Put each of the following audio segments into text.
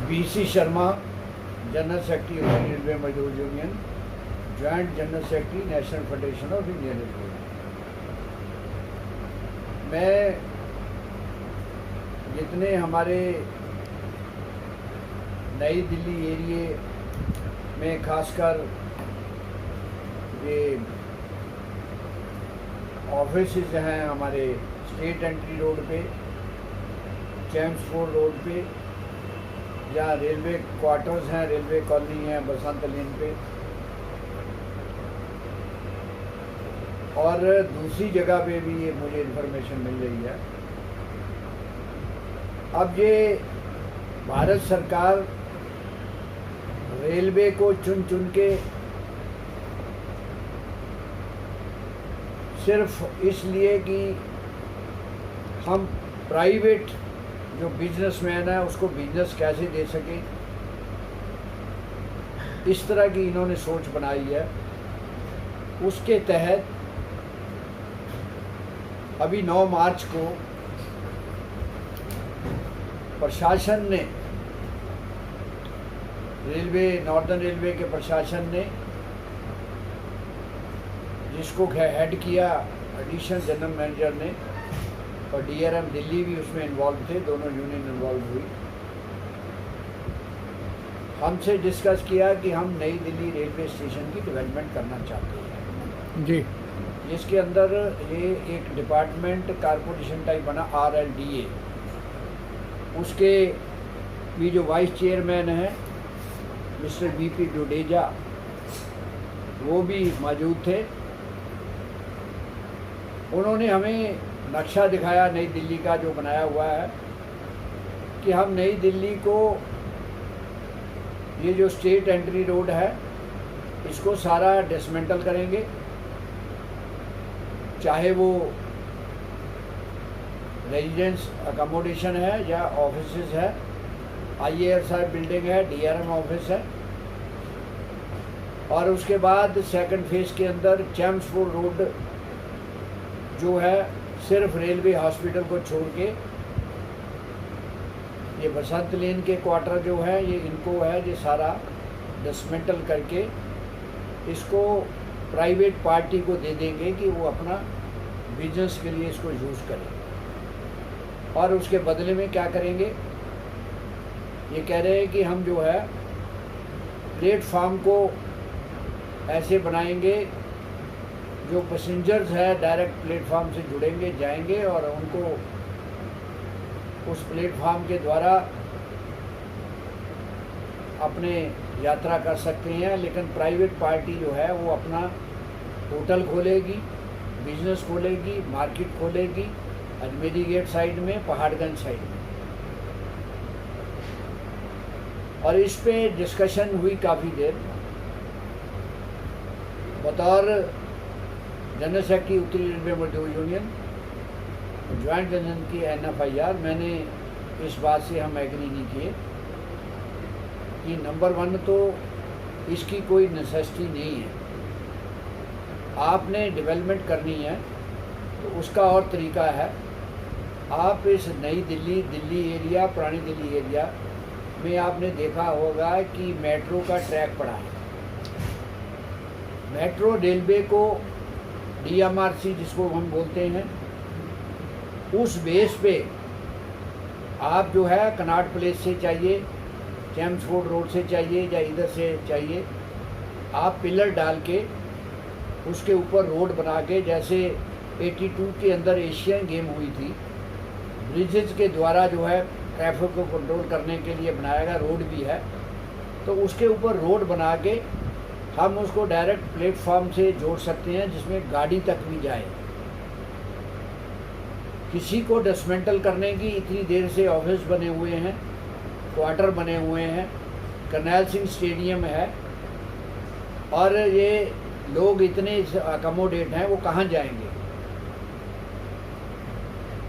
BC Sharma, general secretary Indian railway Mazdoor union, joint general secretary national federation of Indian railway. मैं जितने हमारे नई दिल्ली एरिए में खासकर ये ऑफिसेज हैं हमारे स्टेट एंट्री रोड पे, चैम्सफोर्ड रोड पे, या रेलवे क्वार्टर्स हैं, रेलवे कॉलोनी है बसंत लेन पे, और दूसरी जगह पे भी ये मुझे इन्फॉर्मेशन मिल रही है। अब ये भारत सरकार रेलवे को चुन चुन के सिर्फ इसलिए कि हम प्राइवेट जो बिजनेसमैन है उसको बिजनेस कैसे दे सके, इस तरह की इन्होंने सोच बनाई है। उसके तहत अभी 9 मार्च को प्रशासन ने, रेलवे नॉर्दर्न रेलवे के प्रशासन ने, जिसको हेड किया एडिशनल जनरल मैनेजर ने, और डीआरएम दिल्ली भी उसमें इन्वॉल्व थे, दोनों यूनियन इन्वॉल्व हुई, हमसे डिस्कस किया कि हम नई दिल्ली रेलवे स्टेशन की डेवलपमेंट करना चाहते हैं जी, जिसके अंदर ये एक डिपार्टमेंट कारपोरेशन टाइप बना, RLDA। उसके भी जो वाइस चेयरमैन हैं मिस्टर BP डोडेजा, वो भी मौजूद थे। उन्होंने हमें नक्शा दिखाया नई दिल्ली का जो बनाया हुआ है कि हम नई दिल्ली को, ये जो स्टेट एंट्री रोड है इसको सारा डिसमेंटल करेंगे, चाहे वो रेजिडेंस अकोमोडेशन है या ऑफिसेज है, IASI बिल्डिंग है, DRM ऑफिस है, और उसके बाद सेकंड फेज के अंदर चैम्सफोर्ड रोड जो है सिर्फ रेलवे हॉस्पिटल को छोड़ के, ये बसंत लेन के क्वार्टर जो है ये इनको है, ये सारा डिसमेंटल करके इसको प्राइवेट पार्टी को दे देंगे कि वो अपना बिजनेस के लिए इसको यूज़ करें। और उसके बदले में क्या करेंगे, ये कह रहे हैं कि हम जो है प्लेटफार्म को ऐसे बनाएंगे जो पैसेंजर्स है डायरेक्ट प्लेटफार्म से जुड़ेंगे, जाएंगे और उनको उस प्लेटफार्म के द्वारा अपने यात्रा कर सकते हैं। लेकिन प्राइवेट पार्टी जो है वो अपना होटल खोलेगी, बिजनेस खोलेगी, मार्केट खोलेगी अजमेरी गेट साइड में, पहाड़गंज साइड में। और इस पे डिस्कशन हुई काफ़ी देर। बतौर जनरल सेक्रेटरी उत्तरी railway Mazdoor union, joint general की NFIR, मैंने इस बात से हम एग्री नहीं किए कि नंबर 1 तो इसकी कोई नेसेसिटी नहीं है। आपने डेवलपमेंट करनी है तो उसका और तरीका है। आप इस नई दिल्ली, दिल्ली एरिया, पुरानी दिल्ली एरिया में आपने देखा होगा कि मेट्रो का ट्रैक पड़ा है। मेट्रो रेलवे को DMRC जिसको हम बोलते हैं, उस बेस पे आप जो है कनॉट प्लेस से चाहिए, चैम्सफोर्ड रोड से चाहिए या इधर से चाहिए, आप पिलर डाल के उसके ऊपर रोड बना के, जैसे 82 के अंदर एशियन गेम हुई थी, ब्रिजेज के द्वारा जो है ट्रैफिक को कंट्रोल करने के लिए बनाया गया रोड भी है, तो उसके ऊपर रोड बना के हम उसको डायरेक्ट प्लेटफॉर्म से जोड़ सकते हैं जिसमें गाड़ी तक भी जाए। किसी को डिसमेंटल करने की इतनी देर से ऑफिस बने हुए हैं, क्वार्टर बने हुए हैं, करनैल सिंह स्टेडियम है, और ये लोग इतने अकोमोडेट हैं, वो कहाँ जाएंगे।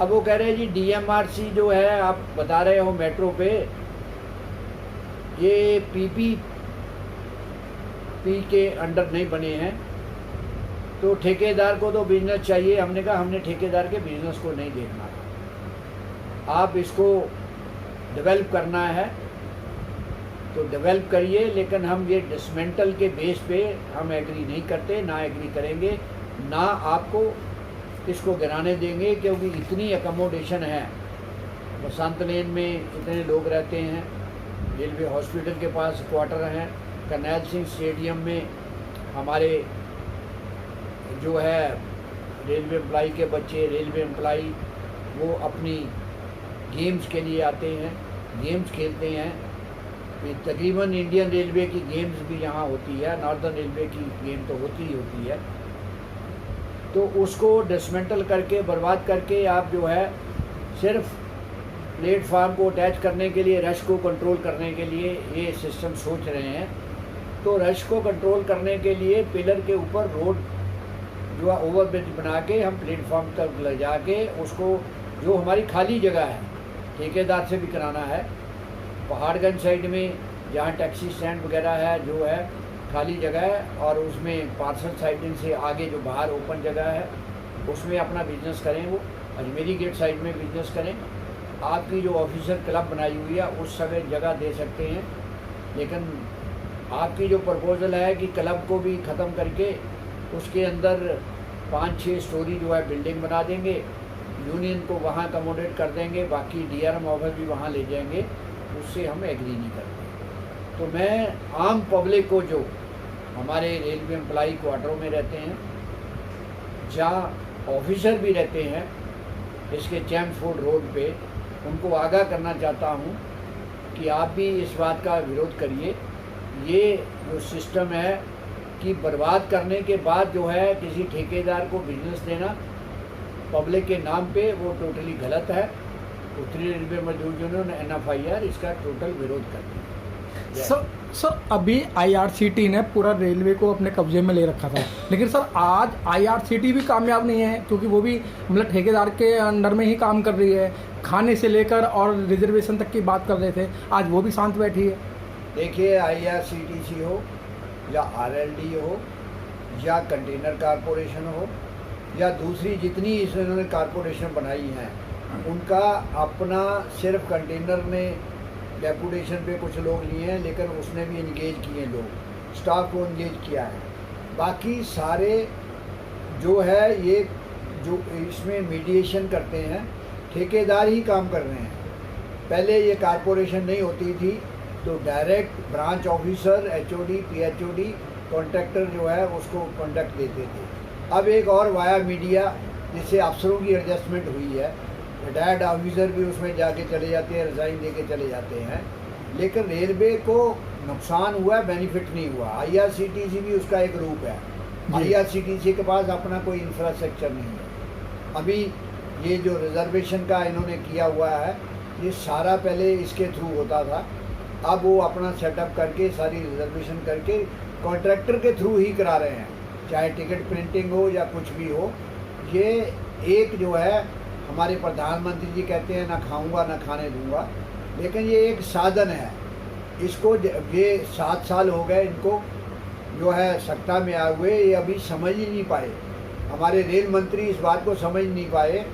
अब वो कह रहे हैं जी DMRC जो है आप बता रहे हो मेट्रो पे, ये PPP के अंडर नहीं बने हैं, तो ठेकेदार को तो बिजनेस चाहिए। हमने कहा हमने ठेकेदार के बिजनेस को नहीं देखना, आप इसको डेवलप करना है तो डेवलप करिए, लेकिन हम ये डिसमेंटल के बेस पे हम एग्री नहीं करते, ना एग्री करेंगे, ना आपको इसको गिराने देंगे, क्योंकि इतनी अकोमोडेशन है। बसंत लेन में इतने लोग रहते हैं, रेलवे हॉस्पिटल के पास क्वार्टर हैं, करनैल सिंह स्टेडियम में हमारे जो है रेलवे एम्प्लाई के बच्चे, रेलवे एम्प्लाई वो अपनी गेम्स के लिए आते हैं, गेम्स खेलते हैं। ये तकरीबन इंडियन रेलवे की गेम्स भी यहाँ होती है, नॉर्दर्न रेलवे की गेम तो होती ही होती है। तो उसको डिसमेंटल करके, बर्बाद करके आप जो है सिर्फ प्लेटफार्म को अटैच करने के लिए, रश को कंट्रोल करने के लिए ये सिस्टम सोच रहे हैं। तो रश को कंट्रोल करने के लिए पिलर के ऊपर रोड जो है ओवरब्रिज बना के हम प्लेटफार्म तक ले जाके उसको, जो हमारी खाली जगह है, ठेकेदार से भी कराना है। पहाड़गंज साइड में जहाँ टैक्सी स्टैंड वगैरह है, जो है खाली जगह है, और उसमें पार्सल साइडिंग से आगे जो बाहर ओपन जगह है उसमें अपना बिजनेस करें। वो अजमेरी गेट साइड में बिजनेस करें। आपकी जो ऑफिसर क्लब बनाई हुई है उस समय जगह दे सकते हैं, लेकिन आपकी जो प्रपोजल है कि क्लब को भी ख़त्म करके उसके अंदर 5-6 स्टोरी जो है बिल्डिंग बना देंगे, यूनियन को वहाँ अकोमोडेट कर देंगे, बाकी डीआरएम ऑफिस भी वहाँ ले जाएंगे, उससे हम एग्री नहीं करते। तो मैं आम पब्लिक को, जो हमारे रेलवे एम्प्लाई क्वार्टरों में रहते हैं, जहाँ ऑफिसर भी रहते हैं इसके चैम्सफोर्ड रोड पे, उनको आगाह करना चाहता हूँ कि आप भी इस बात का विरोध करिए। ये जो सिस्टम है कि बर्बाद करने के बाद जो है किसी ठेकेदार को बिजनेस देना पब्लिक के नाम पे, वो टोटली गलत है। उत्तरी रेलवे मजदूर यूनियन ने NFIR इसका टोटल विरोध करती है। सर अभी IRCT ने पूरा रेलवे को अपने कब्जे में ले रखा था, लेकिन सर आज IRCT भी कामयाब नहीं है, क्योंकि वो भी मतलब ठेकेदार के अंडर में ही काम कर रही है। खाने से लेकर और रिजर्वेशन तक की बात कर रहे थे, आज वो भी शांत बैठी है। देखिए, IRCTC हो या RLD हो या कंटेनर कारपोरेशन हो या दूसरी जितनी इन्होंने कारपोरेशन बनाई हैं, उनका अपना सिर्फ कंटेनर ने डेपुटेशन पे कुछ लोग लिए हैं, लेकिन उसने भी इंगेज किए लोग, स्टाफ को इंगेज किया है। बाकी सारे जो है ये जो इसमें मीडिएशन करते हैं, ठेकेदार ही काम कर रहे हैं। पहले ये कारपोरेशन नहीं होती थी तो direct branch officer, HOD, PHOD, contractor जो है उसको कॉन्ट्रैक्ट देते थे। अब एक और वाया मीडिया जिससे अफसरों की एडजस्टमेंट हुई है, रिटायर्ड ऑफिसर भी उसमें जाके चले जाते हैं, रिज़ाइन दे के चले जाते हैं, लेकिन रेलवे को नुकसान हुआ है, बेनिफिट नहीं हुआ। IRCTC भी उसका एक रूप है। IRCTC के पास अपना कोई इंफ्रास्ट्रक्चर नहीं है। अभी ये जो रिजर्वेशन का इन्होंने किया हुआ है, ये सारा पहले इसके थ्रू होता था, अब वो अपना सेटअप करके सारी रिजर्वेशन करके कॉन्ट्रैक्टर के थ्रू ही करा रहे हैं, चाहे टिकट प्रिंटिंग हो या कुछ भी हो। ये एक जो है हमारे प्रधानमंत्री जी कहते हैं, ना खाऊंगा ना खाने दूंगा, लेकिन ये एक साधन है। इसको ये 7 साल हो गए इनको जो है सत्ता में आए हुए, ये अभी समझ ही नहीं पाए। हमारे रेल मंत्री इस बात को समझ नहीं पाए,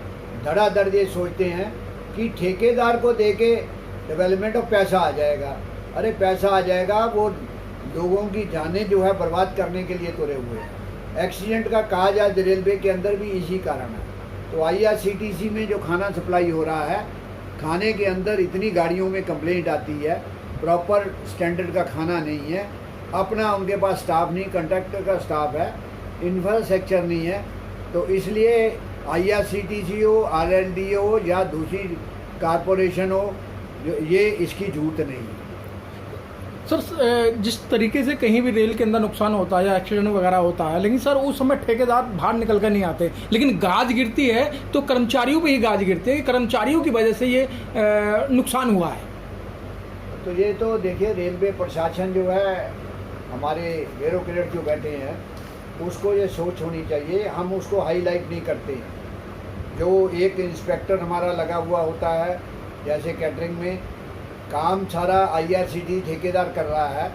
धड़ाधड़ ये सोचते हैं कि ठेकेदार को देके डेवलपमेंट और पैसा आ जाएगा। अरे पैसा आ जाएगा, वो लोगों की जानें जो है बर्बाद करने के लिए तुले हुए हैं। एक्सीडेंट का काज आज रेलवे के अंदर भी इसी कारण है। तो IRCTC में जो खाना सप्लाई हो रहा है, खाने के अंदर इतनी गाड़ियों में कंप्लेंट आती है, प्रॉपर स्टैंडर्ड का खाना नहीं है, अपना उनके पास स्टाफ नहीं, कंट्रैक्टर का स्टाफ है, इंफ्रास्ट्रक्चर नहीं है। तो इसलिए IRCTC हो, RLD हो या दूसरी कारपोरेशन हो, ये इसकी जरूरत नहीं है। सर जिस तरीके से कहीं भी रेल के अंदर नुकसान होता है या एक्सीडेंट वगैरह होता है, लेकिन सर उस समय ठेकेदार बाहर निकल कर नहीं आते, लेकिन गाज गिरती है तो कर्मचारियों पे ही गाज गिरती है कि कर्मचारियों की वजह से ये नुकसान हुआ है। तो ये तो देखिए, रेलवे प्रशासन जो है, हमारे ब्यूरोक्रेट जो बैठे हैं, उसको ये सोच होनी चाहिए। हम उसको हाईलाइट नहीं करते। जो एक इंस्पेक्टर हमारा लगा हुआ होता है, जैसे कैटरिंग में काम सारा IRCTC ठेकेदार कर रहा है,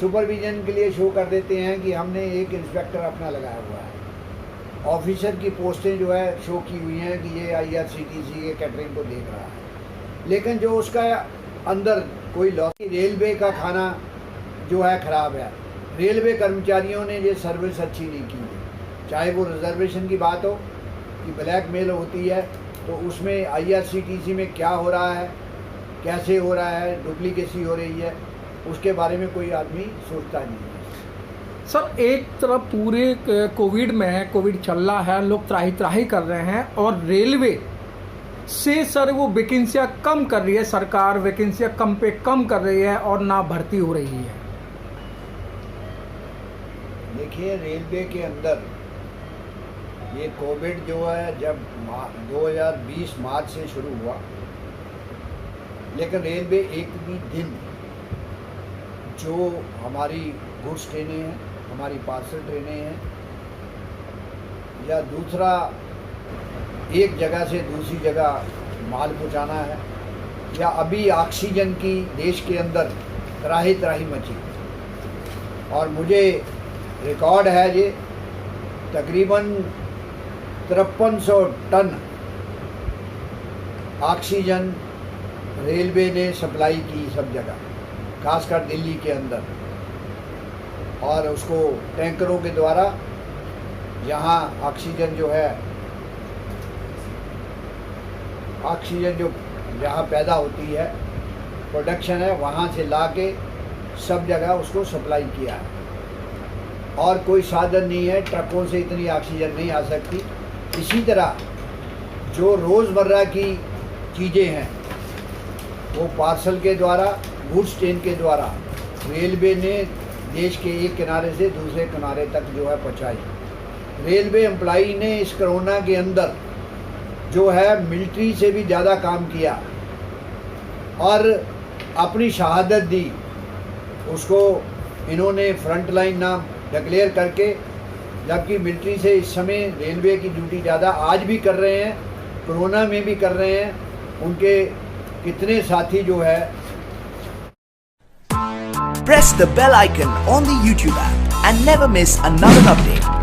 सुपरविजन के लिए शो कर देते हैं कि हमने एक इंस्पेक्टर अपना लगाया हुआ है। ऑफिसर की पोस्टें जो है शो की हुई हैं कि ये IRCTC के कैटरिंग को देख रहा है, लेकिन जो उसका अंदर कोई लॉस। रेलवे का खाना जो है ख़राब है, रेलवे कर्मचारियों ने ये सर्विस अच्छी नहीं की है। चाहे वो रिजर्वेशन की बात हो कि ब्लैक मेल होती है, तो उसमें IRCTC में क्या हो रहा है, कैसे हो रहा है, डुप्लीकेसी हो रही है, उसके बारे में कोई आदमी सोचता नहीं है। सर एक तरफ पूरे कोविड में है, कोविड चल रहा है, लोग त्राही त्राही कर रहे हैं और रेलवे से सर वो वैकेंसियाँ कम कर रही है, सरकार वैकेंसियाँ कम पे कम कर रही है और ना भर्ती हो रही है। देखिए रेलवे के अंदर ये कोविड जो है जब 2020 मार्च से शुरू हुआ, लेकिन रेलवे एक भी दिन जो हमारी गुड्स ट्रेनें हैं, हमारी पार्सल ट्रेनें हैं, या दूसरा एक जगह से दूसरी जगह माल पहुंचाना है, या अभी ऑक्सीजन की देश के अंदर त्राही त्राही मची, और मुझे रिकॉर्ड है ये तकरीबन 5300 टन ऑक्सीजन रेलवे ने सप्लाई की सब जगह, खासकर दिल्ली के अंदर, और उसको टैंकरों के द्वारा यहाँ ऑक्सीजन जो है, ऑक्सीजन जो जहाँ पैदा होती है, प्रोडक्शन है, वहाँ से ला के सब जगह उसको सप्लाई किया है। और कोई साधन नहीं है, ट्रकों से इतनी ऑक्सीजन नहीं आ सकती। इसी तरह जो रोज़मर्रा की चीज़ें हैं वो पार्सल के द्वारा, गुड्स ट्रेन के द्वारा रेलवे ने देश के एक किनारे से दूसरे किनारे तक जो है पहुँचाई। रेलवे एम्प्लॉई ने इस कोरोना के अंदर जो है मिलिट्री से भी ज़्यादा काम किया और अपनी शहादत दी। उसको इन्होंने फ्रंट लाइन नाम डिक्लेयर करके, जबकि मिलिट्री से इस समय रेलवे की ड्यूटी ज़्यादा आज भी कर रहे हैं, कोरोना में भी कर रहे हैं। उनके कितने साथी जो है। Press the bell icon on the YouTube app and never miss another update.